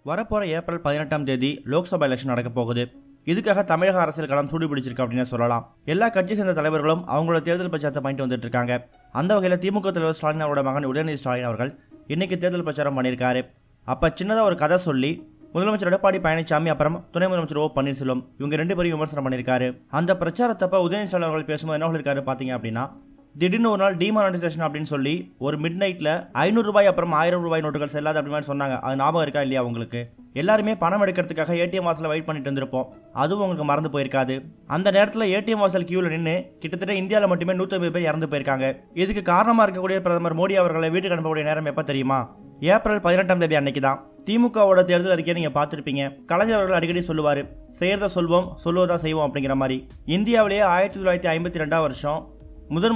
வரப்போற ஏப்ரல் 18ஆம் தேதி லோக்சபா எலெக்ஷன் நடக்க போகுது. இதுக்காக தமிழக அரசியல் களம் சூடு பிடிச்சிருக்கு அப்படின்னு சொல்லலாம். எல்லா கட்சி சேர்ந்த தலைவர்களும் அவங்களோட தேர்தல் பிரச்சாரத்தை பண்ணிட்டு வந்துட்டு இருக்காங்க. அந்த வகையில் திமுக தலைவர் ஸ்டாலின் அவரோட மகன் உதயநிதி ஸ்டாலின் அவர்கள் இன்னைக்கு தேர்தல் பிரச்சாரம் பண்ணியிருக்காரு. அப்ப சின்னதா ஒரு கதை சொல்லி முதலமைச்சர் எடப்பாடி பழனிசாமி அப்புறம் துணை முதலமைச்சர் ஓ பன்னீர்செல்வம் இவங்க ரெண்டு பேரும் விமர்சனம் பண்ணியிருக்காரு. அந்த பிரச்சாரத்தப்ப உதயநிதி ஸ்டாலின் அவர்கள் பேசும்போது என்ன சொல்லியிருக்காரு பாத்தீங்க அப்படின்னா, திடீர்னு ஒரு நாள் டிமானிட்டைசேஷன் அப்படின்னு சொல்லி ஒரு மிட் நைட்ல 500 ரூபாய் அப்புறம் 1000 ரூபாய் நோட்டுகள் செல்லாது அப்படின்னு சொன்னாங்க. அது ஞாபகம் இருக்கா இல்லையா உங்களுக்கு? எல்லாருமே பணம் எடுக்கிறதுக்காக ஏடிஎம் வாசல்ல வெயிட் பண்ணிட்டு இருந்திருப்போம். அதுவும் உங்களுக்கு மறந்து போயிருக்காது. அந்த நேரத்தில் ஏடிஎம் வாசல் கியூல நின்று கிட்டத்தட்ட இந்தியாவில் மட்டுமே 150 பேர் இறந்து போயிருக்காங்க. இதுக்கு காரணமா இருக்கக்கூடிய பிரதமர் மோடி அவர்களை வீட்டுக்கு அனுப்பக்கூடிய நேரம் எப்ப தெரியுமா? ஏப்ரல் 18ஆம் தேதி அன்னைக்கு தான். திமுகவோட தேர்தல் அறிக்கையை நீங்க பார்த்துருப்பீங்க. கலைஞர் அவர்கள் அடிக்கடி சொல்லுவாரு, செய்யறத சொல்வோம் சொல்லுவதா செய்வோம் அப்படிங்கிற மாதிரி. இந்தியாவிலேயே 1952 வருஷம்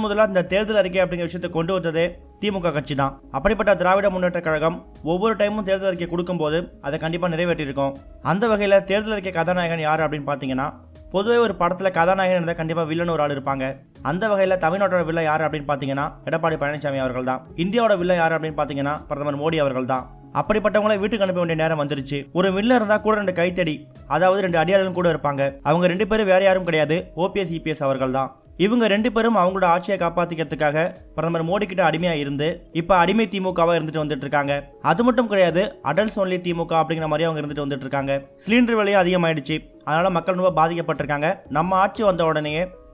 முதலா இந்த தேர்தல் அறிக்கை அப்படிங்கிற விஷயத்தை கொண்டு வந்ததே திமுக கட்சி தான். அப்படிப்பட்ட திராவிட முன்னேற்ற கழகம் ஒவ்வொரு டைமும் தேர்தல் அறிக்கை கொடுக்கும் போது அதை கண்டிப்பா நிறைவேற்றிருக்கோம். அந்த வகையில தேர்தல் அறிக்கை கதாநாயகன் யாரு அப்படின்னு பாத்தீங்கன்னா, பொதுவே ஒரு படத்துல கதாநாயகன் இருந்தால் கண்டிப்பா வில்லன் ஒரு ஆள் இருப்பாங்க. அந்த வகையில தமிழ்நாட்டோட வில்லன் யாரு அப்படின்னு பாத்தீங்கன்னா எடப்பாடி பழனிசாமி அவர்கள் தான். இந்தியாவோட வில்லன் யாரு அப்படின்னு பாத்தீங்கன்னா பிரதமர் மோடி அவர்கள் தான். அப்படிப்பட்டவங்களை வீட்டுக்கு அனுப்ப வேண்டிய நேரம் வந்துருச்சு. ஒரு வில்லன் இருந்தா கூட 2 கைத்தடி, அதாவது 2 அடியாளர்கள் கூட இருப்பாங்க. அவங்க 2 பேரும் வேற யாரும் கிடையாது, ஓபிஎஸ் இபிஎஸ் அவர்கள் தான். இவங்க 2 பேரும் அவங்களோட ஆட்சியை காப்பாத்திக்கிறதுக்காக பிரதமர் மோடி கிட்ட அடிமையா இருந்து இப்ப அடிமை திமுகவா இருந்துட்டு வந்துட்டு இருக்காங்க. அது மட்டும் கிடையாது, அடல்ட்ஸ் ஒன்லி திமுக அப்படிங்கிற மாதிரி அவங்க இருந்துட்டு வந்துட்டு இருக்காங்க. சிலிண்டர் விலையும் அதிகமாயிடுச்சு, அதனால மக்கள் ரொம்ப பாதிக்கப்பட்டிருக்காங்க. நம்ம ஆட்சி வந்த உடனே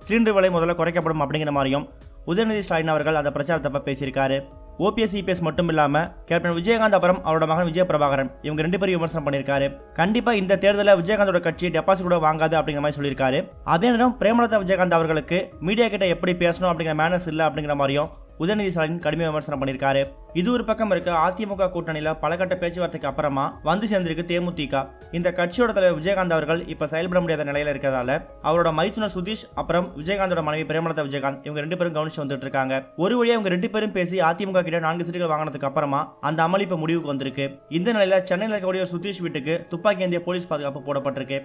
சிலிண்டர் விலை முதல்ல குறைக்கப்படும் அப்படிங்கிற மாதிரியும் உதயநிதி ஸ்டாலின் அவர்கள் அந்த பிரச்சாரத்தை பேசியிருக்காரு. ஓபிஎஸ் இபிஎஸ் மட்டும் இல்லாம கேப்டன் விஜயகாந்த் அப்புறம் அவரோட மகன் விஜய பிரபாகரன் இவங்க 2 பேரும் விமர்சனம் பண்ணியிருக்காரு. கண்டிப்பா இந்த தேர்தலில் விஜயகாந்தோட கட்சி டெபாசிட் கூட வாங்காது அப்படிங்கிற மாதிரி சொல்லியிருக்காரு. அதே நேரம் பிரேமலதா விஜயகாந்த் அவர்களுக்கு மீடியா கிட்ட எப்படி பேசணும் அப்படிங்கிற மேனஸ் இல்லை அப்படிங்கிற மாதிரியும் உதயநிதி ஸ்டாலின் கடுமையாக விமர்சனம் பண்ணியிருக்காரு. இது ஒரு பக்கம் இருக்க, அதிமுக கூட்டணியில பலகட்ட பேச்சுவார்த்தைக்கு அப்புறமா வந்து சேர்ந்திருக்கு தேமுதிக. இந்த கட்சியோட தலைவர் விஜயகாந்த் அவர்கள் இப்ப செயல்பட முடியாத நிலையில இருக்கிறதால அவரோட மைத்துனர் சுதீஷ் அப்புறம் விஜயகாந்தோட மனைவி பிரேமலதா விஜயகாந்த் இவங்க 2 பேரும் கவனிச்சு வந்துட்டு இருக்காங்க. ஒரு வழியா இவங்க 2 பேரும் பேசி அதிமுக கிட்ட 4 சீட்டுகள் வாங்கினதுக்கு அப்புறமா அந்த அமல் இப்ப முடிவுக்கு வந்திருக்கு. இந்த நிலையில சென்னையில் இருக்கக்கூடிய சுதீஷ் வீட்டுக்கு துப்பாக்கி ஏந்திய போலீஸ் பாதுகாப்பு போடப்பட்டிருக்கு.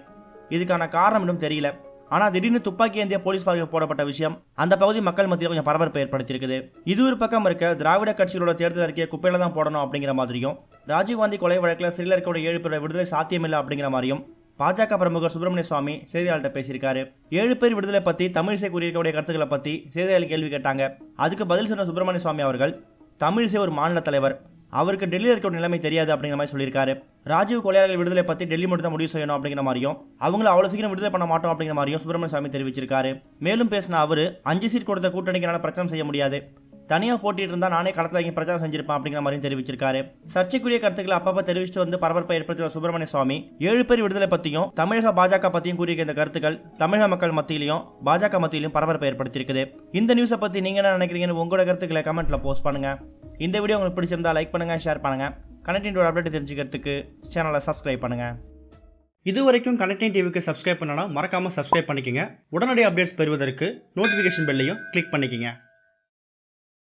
இதுக்கான காரணம் இன்னும் தெரியல. ஆனா திடீர்னு துப்பாக்கி ஏந்திய போலீஸ் பாதுகாப்பு போடப்பட்ட விஷயம் அந்த பகுதி மக்கள் மத்தியில் கொஞ்சம் பரபரப்பை ஏற்படுத்தியிருக்குது. இது ஒரு பக்கம் இருக்க, திராவிட கட்சிகளோட தேர்தல் அறிக்கையை குப்பையில தான் போடணும் அப்படிங்கிற மாதிரியும், ராஜீவ்காந்தி கொலை வழக்கில் சிறையில் இருக்கக்கூடிய 7 பேர் விடுதலை சாத்தியமில்லை அப்படிங்கிற மாதிரியும் பாஜக பிரமுகர் சுப்பிரமணிய சுவாமி செய்தியாளர்கிட்ட பேசியிருக்காரு. 7 பேர் விடுதலை பத்தி தமிழிசை கூறியிருக்கக்கூடிய கருத்துக்களை பத்தி செய்தியாளர் கேள்வி கேட்டாங்க. அதுக்கு பதில் சொன்ன சுப்பிரமணிய சுவாமி அவர்கள், தமிழிசை ஒரு மாநில தலைவர், அவருக்கு டெல்லியில் இருக்க நிலைமை தெரியாது அப்படிங்கிற மாதிரி சொல்லியிருக்காரு. ராஜீவ் கொலையாளர்கள் விடுதலை பத்தி டெல்லி மட்டும் தான் முடிவு செய்யணும் அப்படிங்கிற மாதிரியும், அவங்கள அவ்வளவு சீக்கிரம் விடுதலை பண்ண மாட்டோம் அப்படிங்கிற மாதிரியும் சுப்பிரமணிய சுவாமி தெரிவிச்சிருக்காரு. மேலும் பேசின அவரு, 5 சீட் கொடுத்த கூட்டணிக்கு பிரச்சாரம் செய்ய முடியாது, தனியாக போட்டிட்டு இருந்தா நானே களத்தில் இங்கே பிரச்சாரம் செஞ்சிருப்பேன் அப்படிங்கிற மாதிரியும் தெரிவிச்சிருக்காரு. சர்ச்சைக்குரிய கருத்துக்களை அப்பப்ப தெரிவிச்சுட்டு வந்து பரபரப்பை ஏற்படுத்திய சுப்பிரமணிய சுவாமி 7 பேர் விடுதலை பத்தியும் தமிழக பாஜக பத்தியும் கூறிய இந்த கருத்துக்கள் தமிழக மக்கள் மத்தியிலையும் பாஜக மத்தியிலையும் பரபரப்பை ஏற்படுத்தியிருக்குது. இந்த நியூஸை பத்தி நீங்க என்ன நினைக்கிறீங்கன்னு உங்களோட கருத்துக்களை கமெண்ட்ல போஸ்ட் பண்ணுங்க. இந்த வீடியோ உங்களுக்கு பிடிச்சிருந்தா லைக் பண்ணுங்க, ஷேர் பண்ணுங்க. கனெக்டிங் அப்டேட் தெரிஞ்சுக்கிறதுக்கு சேனலை சப்ஸ்கிரைப் பண்ணுங்க. இதுவரைக்கும் கனெக்டிங் டிவிக்கு சப்ஸ்கிரைப் பண்ணனா மறக்காம சப்ஸ்கிரைப் பண்ணிக்கங்க. உடனடி அப்டேட்ஸ் பெறுவதற்கு நோட்டிபிகேஷன் பெல்லையும் கிளிக் பண்ணிக்கங்க.